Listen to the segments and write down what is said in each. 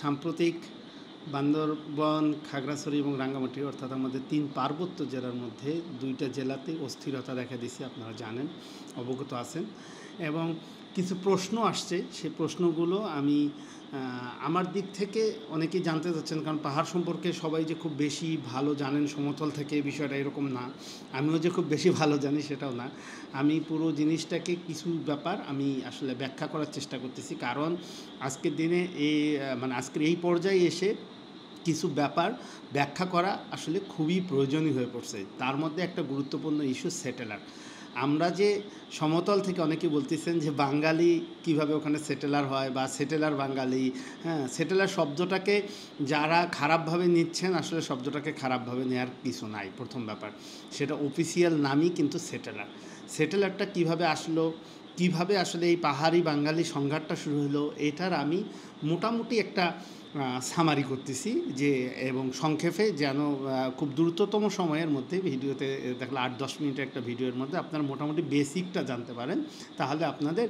সাম্প্রতিক বান্দরবান, খাগড়াছড়ি এবং রাঙ্গামাটি অর্থাৎ আমাদের ৩ পার্বত্য জেলার মধ্যে ২টা জেলাতে অস্থিরতা দেখা দিয়েছে, আপনারা জানেন, অবগত আছেন। এবং কিছু প্রশ্ন আসছে, সেই প্রশ্নগুলো আমি আমার দিক থেকে অনেকেই জানতে চাচ্ছেন, কারণ পাহাড় সম্পর্কে সবাই যে খুব বেশি ভালো জানেন সমতল থেকে, এই বিষয়টা এরকম না। আমিও যে খুব বেশি ভালো জানি সেটাও না। আমি পুরো জিনিসটাকে কিছু ব্যাপার আমি আসলে ব্যাখ্যা করার চেষ্টা করতেছি, কারণ আজকের দিনে আজকের এই পর্যায়ে এসে কিছু ব্যাপার ব্যাখ্যা করা আসলে খুবই প্রয়োজনীয় হয়ে পড়ছে। তার মধ্যে একটা গুরুত্বপূর্ণ ইস্যু সেটেলার। আমরা যে সমতল থেকে অনেকে বলতেছেন যে বাঙালি কিভাবে ওখানে সেটেলার হয় বা সেটেলার বাঙালি, হ্যাঁ, সেটেলার শব্দটাকে যারা খারাপভাবে নিচ্ছেন, আসলে শব্দটাকে খারাপভাবে নেওয়ার কিছু নাই। প্রথম ব্যাপার, সেটা অফিসিয়াল নামই কিন্তু সেটেলার। সেটেলারটা কিভাবে আসলো, কিভাবে আসলে এই পাহাড়ি বাঙালি সংঘাতটা শুরু হলো, এটার আমি মোটামুটি একটা সামারি করতেছি, যে এবং সংক্ষেপে যেন খুব দ্রুততম সময়ের মধ্যে ভিডিওতে দেখলে ৮-১০ মিনিটের একটা ভিডিওর মধ্যে আপনারা মোটামুটি বেসিকটা জানতে পারেন। তাহলে আপনাদের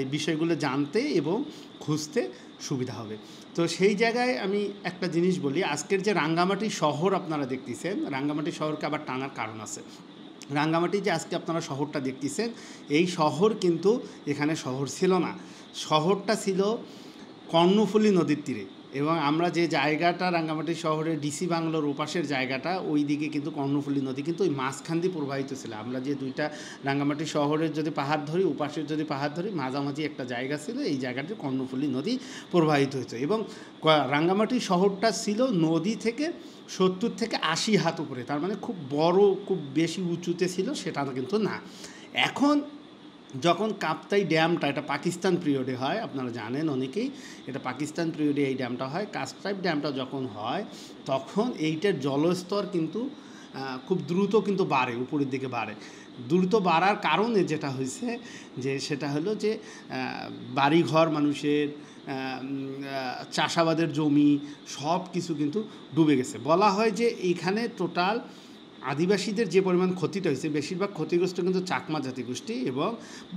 এই বিষয়গুলো জানতে এবং খুঁজতে সুবিধা হবে। তো সেই জায়গায় আমি একটা জিনিস বলি, আজকের যে রাঙ্গামাটি শহর আপনারা দেখতেছেন, রাঙ্গামাটি শহরকে আবার টানার কারণ আছে। রাঙ্গামাটি যে আজকে আপনারা শহরটা দেখতেছেন, এই শহর কিন্তু এখানে শহর ছিল না। শহরটা ছিল কর্ণফুলী নদীর তীরে, এবং আমরা যে জায়গাটা রাঙ্গামাটি শহরের ডিসি বাংলোর ওপাশের জায়গাটা, ওই দিকে কিন্তু কর্ণফুলী নদী কিন্তু ওই মাঝখান দিয়ে প্রবাহিত ছিল। আমরা যে দুইটা রাঙ্গামাটি শহরের যদি পাহাড় ধরি, ওপাশের যদি পাহাড় ধরি, মাঝামাঝি একটা জায়গা ছিল, এই জায়গাটি কর্ণফুলী নদী প্রবাহিত হয়েছে। এবং রাঙ্গামাটি শহরটা ছিল নদী থেকে 70 থেকে 80 হাত উপরে, তার মানে খুব বড়, খুব বেশি উঁচুতে ছিল সেটা কিন্তু না। এখন যখন কাপ্তাই ড্যামটা, এটা পাকিস্তান পিরিয়ডে হয়, আপনারা জানেন অনেকেই, এটা পাকিস্তান পিরিয়ডে এই ড্যামটা হয়। কাপ্তাই ড্যামটা যখন হয়, তখন এইটার জলস্তর কিন্তু খুব দ্রুত কিন্তু বাড়ে, উপরের দিকে বাড়ে। দ্রুত বাড়ার কারণে যেটা হয়েছে, যে সেটা হলো যে বাড়িঘর মানুষের, চাষাবাদের জমি, সব কিছু কিন্তু ডুবে গেছে। বলা হয় যে এইখানে টোটাল আদিবাসীদের যে পরিমাণ ক্ষতিটা হয়েছে, বেশিরভাগ ক্ষতিগ্রস্ত কিন্তু চাকমা জাতিগোষ্ঠী, এবং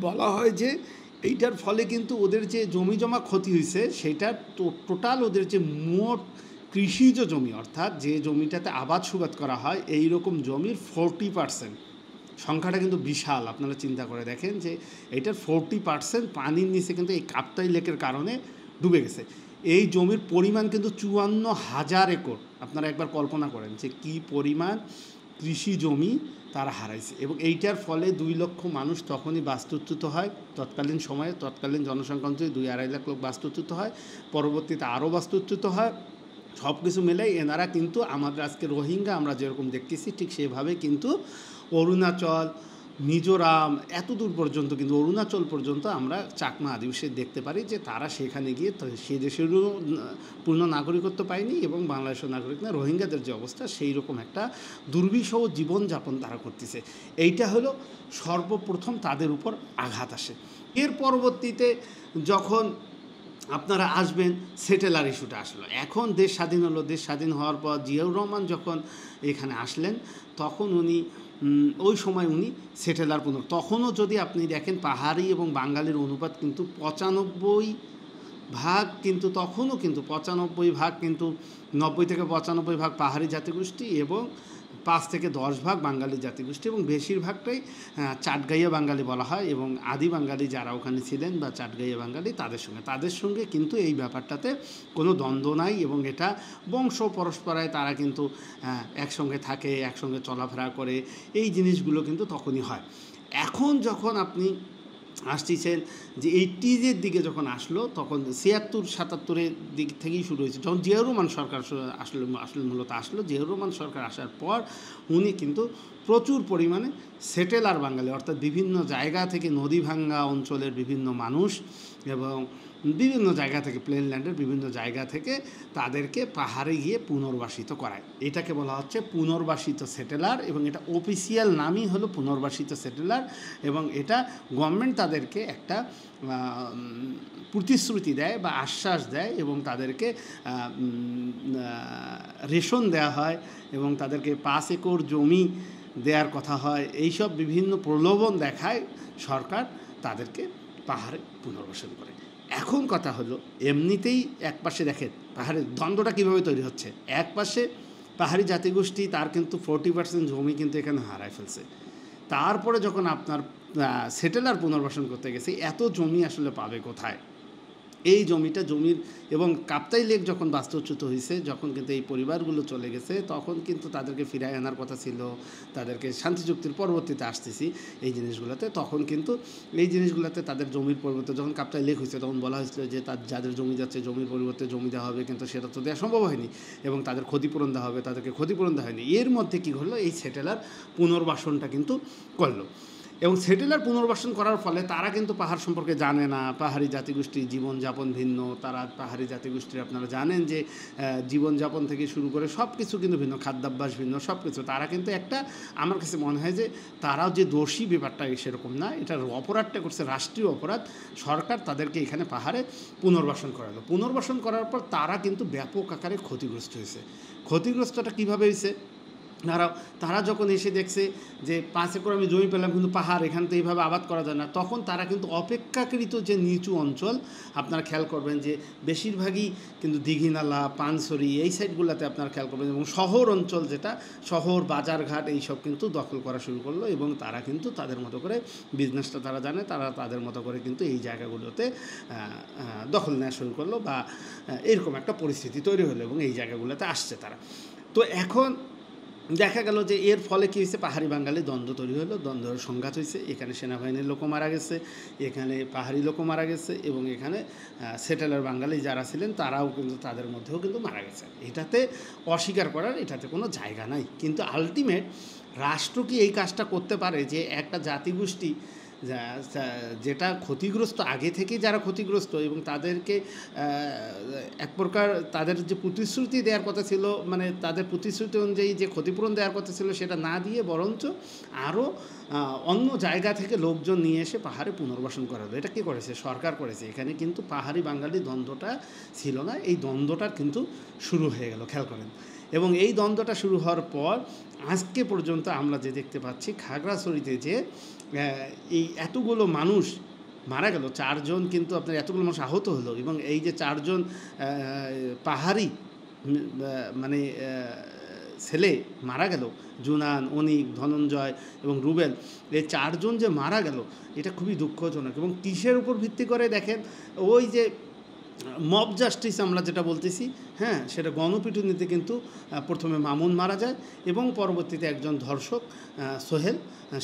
বলা হয় যে এইটার ফলে কিন্তু ওদের যে জমি জমা ক্ষতি হয়েছে, সেইটার টোটাল ওদের যে মোট কৃষিজ জমি, অর্থাৎ যে জমিটাতে আবাদ সুবাদ করা হয়, এই রকম জমির 40%, সংখ্যাটা কিন্তু বিশাল। আপনারা চিন্তা করে দেখেন যে এইটার 40% পানির নিচে কিন্তু এই কাপ্তাই লেকের কারণে ডুবে গেছে। এই জমির পরিমাণ কিন্তু 54,000 একর। আপনারা একবার কল্পনা করেন যে কী পরিমাণ কৃষি জমি তারা হারাইছে, এবং এইটার ফলে 2 লক্ষ মানুষ তখনই বাস্তুচ্যুত হয়। তৎকালীন সময়ে, তৎকালীন জনসংখ্যা অনুযায়ী 2-2.5 লাখ লোক বাস্তুচ্যুত হয়, পরবর্তীতে আরও বাস্তুচ্যুত হয়। সব কিছু মিলে এনারা কিন্তু আমাদের আজকে রোহিঙ্গা আমরা যেরকম দেখতেছি, ঠিক সেভাবে কিন্তু অরুণাচল, মিজোরাম, এত দূর পর্যন্ত, কিন্তু অরুণাচল পর্যন্ত আমরা চাকমা আদিবাসী দেখতে পারি যে তারা সেখানে গিয়ে সে দেশেরও পূর্ণ নাগরিকত্ব পায়নি, এবং বাংলাদেশের নাগরিক না। রোহিঙ্গাদের যে অবস্থা, সেই রকম একটা দুর্বিষহ জীবনযাপন তারা করতেছে। এইটা হলো সর্বপ্রথম তাদের উপর আঘাত আসে। এর পরবর্তীতে যখন আপনারা আসবেন, সেটেলার ইস্যুটা আসলো। এখন দেশ স্বাধীন হলো, দেশ স্বাধীন হওয়ার পর জিয়াউর রহমান যখন এখানে আসলেন, তখন উনি ওই সময় উনি সেটেলার তখনও যদি আপনি দেখেন পাহাড়ি এবং বাঙালির অনুপাত কিন্তু 95 ভাগ, কিন্তু তখনও কিন্তু 95 ভাগ, কিন্তু 90 থেকে 95 ভাগ পাহাড়ি জাতিগোষ্ঠী এবং 5 থেকে 10 ভাগ বাঙালি জাতিগোষ্ঠী, এবং বেশিরভাগটাই চাটগাইয়া বাঙালি বলা হয়। এবং আদি বাঙালি যারা ওখানে ছিলেন বা চাটগাইয়া বাঙালি, তাদের সঙ্গে কিন্তু এই ব্যাপারটাতে কোনো দ্বন্দ্ব নাই, এবং এটা বংশ পরস্পরায় তারা কিন্তু একসঙ্গে থাকে, একসঙ্গে চলাফেরা করে, এই জিনিসগুলো কিন্তু তখনই হয়। এখন যখন আপনি আসতেছেন যে 80s দিকে যখন আসলো, তখন 76-77-এর দিক থেকেই শুরু হয়েছে, যখন জিয়াউর রহমান সরকার আসলে মূলত আসলো। জিয়াউর রহমান সরকার আসার পর উনি কিন্তু প্রচুর পরিমাণে সেটেলার বাঙালি, অর্থাৎ বিভিন্ন জায়গা থেকে, নদী ভাঙ্গা অঞ্চলের বিভিন্ন মানুষ এবং বিভিন্ন জায়গা থেকে, প্লেনল্যান্ডের বিভিন্ন জায়গা থেকে তাদেরকে পাহাড়ে গিয়ে পুনর্বাসিত করায়। এটাকে বলা হচ্ছে পুনর্বাসিত সেটেলার, এবং এটা অফিসিয়াল নামই হলো পুনর্বাসিত সেটেলার। এবং এটা গভর্নমেন্ট তাদেরকে একটা প্রতিশ্রুতি দেয় বা আশ্বাস দেয়, এবং তাদেরকে রেশন দেওয়া হয়, এবং তাদেরকে 5 একর জমি দেওয়ার কথা হয়। এইসব বিভিন্ন প্রলোভন দেখায় সরকার, তাদেরকে পাহাড়ে পুনর্বাসন করে। এখন কথা হলো এমনিতেই একপাশে দেখেন পাহাড়ের দ্বন্দ্বটা কীভাবে তৈরি হচ্ছে। একপাশে পাহাড়ি জাতিগোষ্ঠী তার কিন্তু 40% জমি কিন্তু এখানে হারায় ফেলছে। তারপরে যখন আপনার সেটেলার পুনর্বাসন করতে গেছে, এত জমি আসলে পাবে কোথায়? এই জমির এবং কাপ্তাই লেক যখন বাস্তুচ্যুত হয়েছে, যখন কিন্তু এই পরিবারগুলো চলে গেছে, তখন কিন্তু তাদেরকে ফিরায় আনার কথা ছিল, তাদেরকে শান্তি চুক্তির পরবর্তীতে আসতেছি এই জিনিসগুলোতে। তখন কিন্তু এই জিনিসগুলোতে তাদের জমির পরিবর্তে যখন কাপ্তাই লেক হয়েছে, তখন বলা হয়েছিল যে যাদের জমি যাচ্ছে জমির পরিবর্তে জমি দেওয়া হবে, কিন্তু সেটা তো দেওয়া সম্ভব হয়নি এবং তাদের ক্ষতিপূরণ দেওয়া হবে, তাদেরকে ক্ষতিপূরণ দেওয়া হয়নি। এর মধ্যে কী হলো, এই সেটেলার পুনর্বাসনটা কিন্তু করলো এবং সেটেলার পুনর্বাসন করার ফলে তারা কিন্তু পাহাড় সম্পর্কে জানে না। পাহাড়ি জাতিগোষ্ঠীর জীবনযাপন ভিন্ন। তারা পাহাড়ি জাতিগোষ্ঠীর আপনারা জানেন যে জীবনযাপন থেকে শুরু করে সব কিছু কিন্তু ভিন্ন, খাদ্যাভ্যাস ভিন্ন, সব কিছু। তারা কিন্তু একটা, আমার কাছে মনে হয় যে তারাও যে দোষী ব্যাপারটা সেরকম না, এটার অপরাধটা করছে রাষ্ট্রীয় অপরাধ। সরকার তাদেরকে এখানে পাহাড়ে পুনর্বাসন করালো। পুনর্বাসন করার পর তারা কিন্তু ব্যাপক আকারে ক্ষতিগ্রস্ত হয়েছে। ক্ষতিগ্রস্তটা কীভাবে হয়েছে? তারা যখন এসে দেখছে যে 5 একর আমি জমি পেলাম, কিন্তু পাহাড়, এখান তো এইভাবে আবাদ করা যায় না, তখন তারা কিন্তু অপেক্ষাকৃত যে নিচু অঞ্চল, আপনারা খেয়াল করবেন যে বেশিরভাগই কিন্তু দিঘিনালা, পানছড়ি এই সাইডগুলোতে আপনারা খেয়াল করবেন, এবং শহর অঞ্চল যেটা শহর বাজারঘাট এইসব কিন্তু দখল করা শুরু করলো এবং তারা কিন্তু তাদের মতো করে বিজনেসটা তারা জানে, তারা তাদের মতো করে কিন্তু এই জায়গাগুলোতে দখল নেওয়া শুরু করলো বা এরকম একটা পরিস্থিতি তৈরি হলো এবং এই জায়গাগুলোতে আসছে তারা। তো এখন দেখা গেল যে এর ফলে কী হয়েছে, পাহাড়ি বাঙালি দ্বন্দ্ব তৈরি হলো, দ্বন্দ্বের সংঘাত হয়েছে। এখানে সেনাবাহিনীর লোকও মারা গেছে, এখানে পাহাড়ি লোকও মারা গেছে এবং এখানে সেটেলার বাঙালি যারা ছিলেন তারাও কিন্তু তাদের মধ্যেও কিন্তু মারা গেছে। এটাতে অস্বীকার করার এটাতে কোনো জায়গা নাই। কিন্তু আলটিমেট রাষ্ট্র কি এই কাজটা করতে পারে যে একটা জাতিগোষ্ঠী যেটা ক্ষতিগ্রস্ত আগে থেকে, যারা ক্ষতিগ্রস্ত এবং তাদেরকে এক প্রকার তাদের যে প্রতিশ্রুতি দেওয়ার কথা ছিল, মানে তাদের প্রতিশ্রুতি অনুযায়ী যে ক্ষতিপূরণ দেওয়ার কথা ছিল সেটা না দিয়ে বরঞ্চ আরও অন্য জায়গা থেকে লোকজন নিয়ে এসে পাহাড়ে পুনর্বাসন করা হলো। এটা কে করেছে? সরকার করেছে। এখানে কিন্তু পাহাড়ি বাঙালি দ্বন্দ্বটা ছিল না, এই দ্বন্দ্বটা কিন্তু শুরু হয়ে গেল, খেয়াল করেন। এবং এই দ্বন্দ্বটা শুরু হওয়ার পর আজকে পর্যন্ত আমরা যে দেখতে পাচ্ছি খাগড়াছড়িতে যে এই এতগুলো মানুষ মারা গেল, 4 জন কিন্তু আপনার এতগুলো মানুষ আহত হলো এবং এই যে 4 জন পাহাড়ি মানে ছেলে মারা গেল, জুনান, অনিক, ধনঞ্জয় এবং রুবেল, এই 4 জন যে মারা গেল, এটা খুবই দুঃখজনক। এবং কিসের উপর ভিত্তি করে দেখেন, ওই যে মব জাস্টিস আমরা যেটা বলতেছি, হ্যাঁ, সেটা গণপিটুনিতে কিন্তু প্রথমে মামুন মারা যায় এবং পরবর্তীতে একজন ধর্ষক সোহেল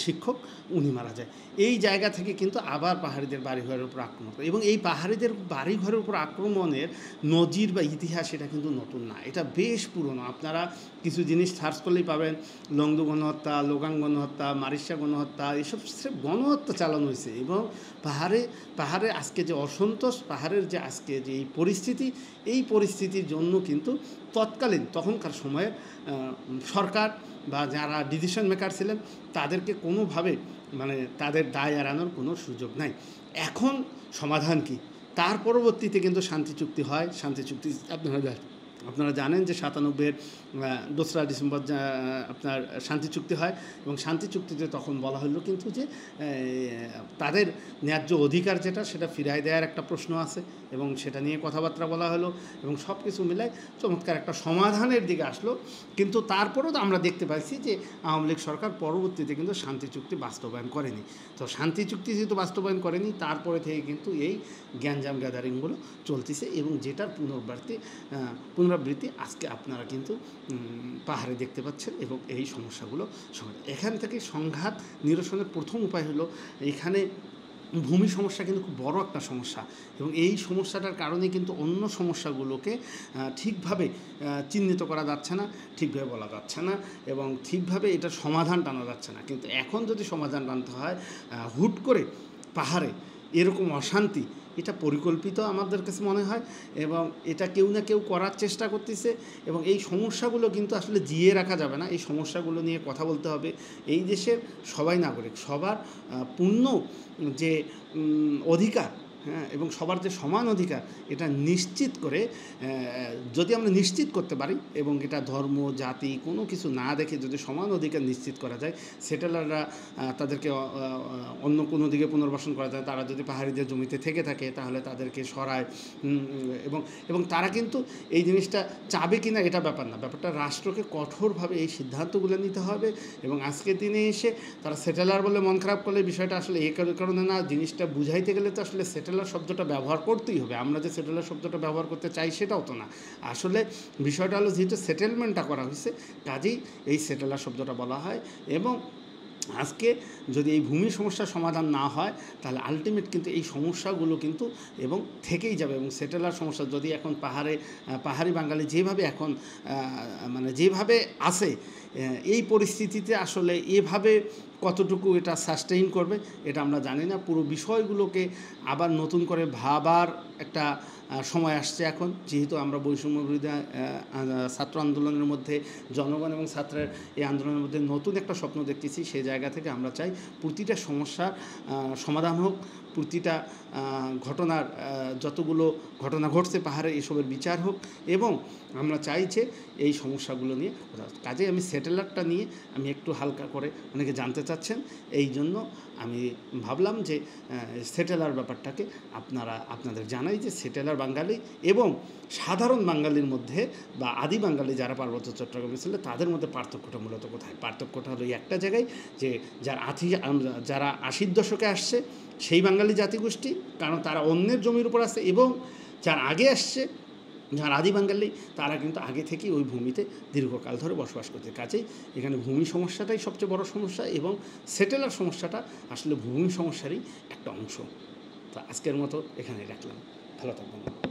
শিক্ষক উনি মারা যায়। এই জায়গা থেকে কিন্তু আবার পাহাড়িদের বাড়িঘরের উপর আক্রমণ করে এবং এই পাহাড়িদের বাড়িঘরের উপর আক্রমণের নজির বা ইতিহাস এটা কিন্তু নতুন না, এটা বেশ পুরনো। আপনারা কিছু জিনিস সার্চ করলেই পাবেন, লংদু গণহত্যা, লোগাং গণহত্যা, মারিশা গণহত্যা, এসব গণহত্যা চালানো হয়েছে। এবং পাহাড়ে আজকে যে অসন্তোষ, পাহাড়ের যে আজকে যে এই পরিস্থিতির জন্য কিন্তু তখনকার সময়ে সরকার বা যারা ডিসিশন মেকার ছিলেন তাদেরকে কোনোভাবে মানে তাদের দায় এড়ানোর কোনো সুযোগ নাই। এখন সমাধান কি? তার পরবর্তীতে কিন্তু শান্তি চুক্তি হয়। শান্তি চুক্তি আপনারা জানেন যে 97-এর 2রা ডিসেম্বর আপনার শান্তি চুক্তি হয় এবং শান্তি চুক্তিতে তখন বলা হলো কিন্তু যে তাদের ন্যায্য অধিকার যেটা সেটা ফিরায় দেওয়ার একটা প্রশ্ন আছে এবং সেটা নিয়ে কথাবার্তা বলা হলো এবং সব কিছু মিলায় চমৎকার একটা সমাধানের দিকে আসলো। কিন্তু তারপরেও তো আমরা দেখতে পাচ্ছি যে আওয়ামী লীগ সরকার পরবর্তীতে কিন্তু শান্তি চুক্তি বাস্তবায়ন করেনি। তো শান্তি চুক্তি যেহেতু বাস্তবায়ন করেনি, তারপরে থেকে কিন্তু এই গ্যাঞ্জাম গ্যাদারিংগুলো চলতেছে এবং যেটার পুনরাবৃত্তি আজকে আপনারা কিন্তু পাহাড়ে দেখতে পাচ্ছেন এবং এই সমস্যাগুলো এখান থেকে সংঘাত নিরসনের প্রথম উপায় হলো, এখানে ভূমি সমস্যা কিন্তু খুব বড় একটা সমস্যা এবং এই সমস্যাটার কারণে কিন্তু অন্য সমস্যাগুলোকে ঠিকভাবে চিহ্নিত করা যাচ্ছে না, ঠিকভাবে বলা যাচ্ছে না এবং ঠিকভাবে এটার সমাধান টানা যাচ্ছে না। কিন্তু এখন যদি সমাধান টানতে হয়, হুট করে পাহাড়ে এরকম অশান্তি, এটা পরিকল্পিত আমাদের কাছে মনে হয় এবং এটা কেউ না কেউ করার চেষ্টা করতেছে এবং এই সমস্যাগুলো কিন্তু আসলে জিয়ে রাখা যাবে না। এই সমস্যাগুলো নিয়ে কথা বলতে হবে। এই দেশের সবাই নাগরিক, সবার পূর্ণ যে অধিকার হ্যাঁ, এবং সবার যে সমান অধিকার এটা নিশ্চিত করে যদি আমরা নিশ্চিত করতে পারি এবং এটা ধর্ম জাতি কোনো কিছু না দেখে যদি সমান অধিকার নিশ্চিত করা যায়, সেটেলাররা তাদেরকে অন্য কোনো দিকে পুনর্বাসন করা যায়। তারা যদি পাহাড়িদের জমিতে থেকে থাকে তাহলে তাদেরকে সরায়, এবং এবং তারা কিন্তু এই জিনিসটা চাবে কি না এটা ব্যাপার না, ব্যাপারটা রাষ্ট্রকে কঠোরভাবে এই সিদ্ধান্তগুলো নিতে হবে। এবং আজকের দিনে এসে তারা সেটেলার বলে মন খারাপ করলে বিষয়টা আসলে এই কারণে না, জিনিসটা বুঝাইতে গেলে তো আসলে সেটেলার শব্দটা ব্যবহার করতেই হবে। আমরা যে সেটেলার শব্দটা ব্যবহার করতে চাই সেটাও তো না, আসলে বিষয়টা হলো যেহেতু সেটেলমেন্টটা করা হয়েছে কাজেই এই সেটেলার শব্দটা বলা হয়। এবং আজকে যদি এই ভূমি সমস্যার সমাধান না হয় তাহলে আলটিমেট কিন্তু এই সমস্যাগুলো কিন্তু এবং থেকেই যাবে। এবং সেটেলার সমস্যা যদি এখন পাহাড়ি বাঙালি যেভাবে এখন মানে যেভাবে আছে এই পরিস্থিতিতে আসলে এভাবে কতটুকু এটা সাস্টেইন করবে এটা আমরা জানি না। পুরো বিষয়গুলোকে আবার নতুন করে ভাবার একটা সময় আসছে এখন, যেহেতু আমরা বৈষম্য বিরোধী ছাত্র আন্দোলনের মধ্যে জনগণ এবং ছাত্রের এই আন্দোলনের মধ্যে নতুন একটা স্বপ্ন দেখতেছি। সেই জায়গা থেকে আমরা চাই প্রতিটা সমস্যার সমাধান হোক, প্রতিটা ঘটনার যতগুলো ঘটনা ঘটছে পাহাড়ে এসবের বিচার হোক, এবং আমরা চাই যে এই সমস্যাগুলো নিয়ে কাজে আমি সেটেলারটা নিয়ে আমি একটু হালকা করে অনেকে জানতে চাচ্ছেন, এই জন্য আমি ভাবলাম যে সেটেলার ব্যাপারটাকে আপনাদের জানাই যে সেটেলার বাঙালি এবং সাধারণ বাঙালির মধ্যে বা আদি বাঙালি যারা পার্বত্য চট্টগ্রামে ছিল তাদের মধ্যে পার্থক্যটা মূলত কোথায়? পার্থক্যটা হলো একটা জায়গায় যে যারা 80-র দশকে আসছে সেই বাঙালি জাতিগোষ্ঠী, কারণ তারা অন্যের জমির উপর আছে, এবং যার আগে আসছে যারা আদি বাঙালি তারা কিন্তু আগে থেকেই ওই ভূমিতে দীর্ঘকাল ধরে বসবাস করছে। কাজেই এখানে ভূমি সমস্যাটাই সবচেয়ে বড় সমস্যা, এবং সেটেলার সমস্যাটা আসলে ভূমি সমস্যারই একটা অংশ। তো আজকের মতো এখানেই রাখলাম, ভালো থাকবেন।